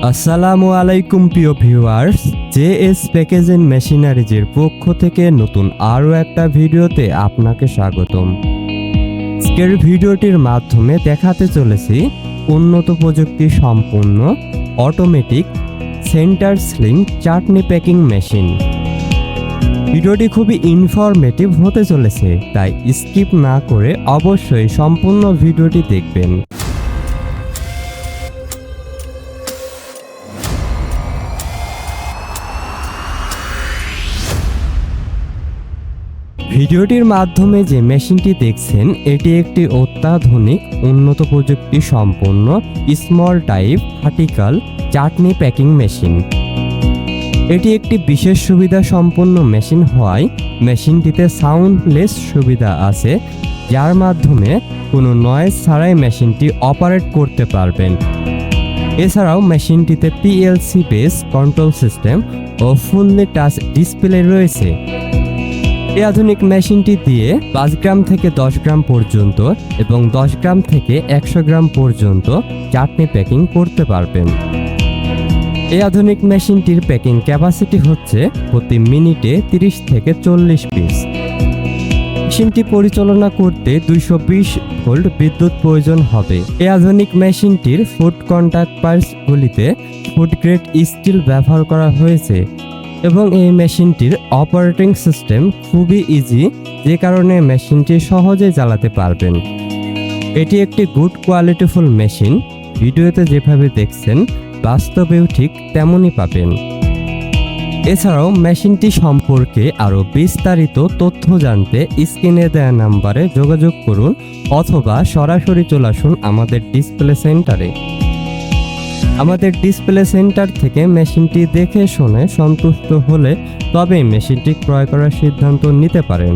আসসালামু আলাইকুম প্রিয় ভিউয়ার্স, জেএস প্যাকেজ এন্ড মেশিনারিজের পক্ষ থেকে নতুন আরও একটা ভিডিওতে আপনাকে স্বাগতম। আজকের ভিডিওটির মাধ্যমে দেখাতে চলেছি উন্নত প্রযুক্তি সম্পন্ন অটোমেটিক সেন্টার স্লিং চাটনি প্যাকিং মেশিন। ভিডিওটি খুবই ইনফরমেটিভ হতে চলেছে, তাই স্কিপ না করে অবশ্যই সম্পূর্ণ ভিডিওটি দেখবেন। ভিডিওটির মাধ্যমে যে মেশিনটি দেখছেন, এটি একটি অত্যাধুনিক উন্নত প্রযুক্তি সম্পন্ন স্মল টাইপ ভার্টিক্যাল চাটনি প্যাকিং মেশিন। এটি একটি বিশেষ সুবিধা সম্পন্ন মেশিন হওয়ায় মেশিনটিতে সাউন্ডলেস সুবিধা আছে, যার মাধ্যমে কোনো নয়েজ ছাড়াই মেশিনটি অপারেট করতে পারবেন। এছাড়াও মেশিনটিতে পিএলসি বেস কন্ট্রোল সিস্টেম ও ফুললি টাচ ডিসপ্লে রয়েছে। এই আধুনিক মেশিনটি দিয়ে 5 গ্রাম থেকে 10 গ্রাম পর্যন্ত এবং 10 গ্রাম থেকে 100 গ্রাম পর্যন্ত চাটনি প্যাকিং করতে পারবেন। এই আধুনিক মেশিনটির প্যাকিং ক্যাপাসিটি হচ্ছে প্রতি মিনিটে 30 থেকে 40 পিস। মেশিনটি পরিচালনা করতে 220 ভোল্ট বিদ্যুৎ প্রয়োজন হবে। এই আধুনিক মেশিনটির ফুড কন্টাক্ট পার্টসগুলিতে ফুড গ্রেড স্টিল ব্যবহার করা হয়েছে এবং এই মেশিনটির অপারেটিং সিস্টেম খুবই ইজি, যে কারণে মেশিনটি সহজে চালাতে পারবেন। এটি একটি গুড কোয়ালিটিফুল মেশিন। ভিডিওতে যেভাবে দেখছেন বাস্তবেও ঠিক তেমনই পাবেন। এছাড়াও মেশিনটি সম্পর্কে আরও বিস্তারিত তথ্য জানতে স্ক্রিনে দেওয়া নাম্বারে যোগাযোগ করুন অথবা সরাসরি চলে আসুন আমাদের ডিসপ্লে সেন্টারে। আমাদের ডিসপ্লে সেন্টার থেকে মেশিনটি দেখে শুনে সন্তুষ্ট হলে তবেই মেশিনটি ক্রয় করার সিদ্ধান্ত নিতে পারেন।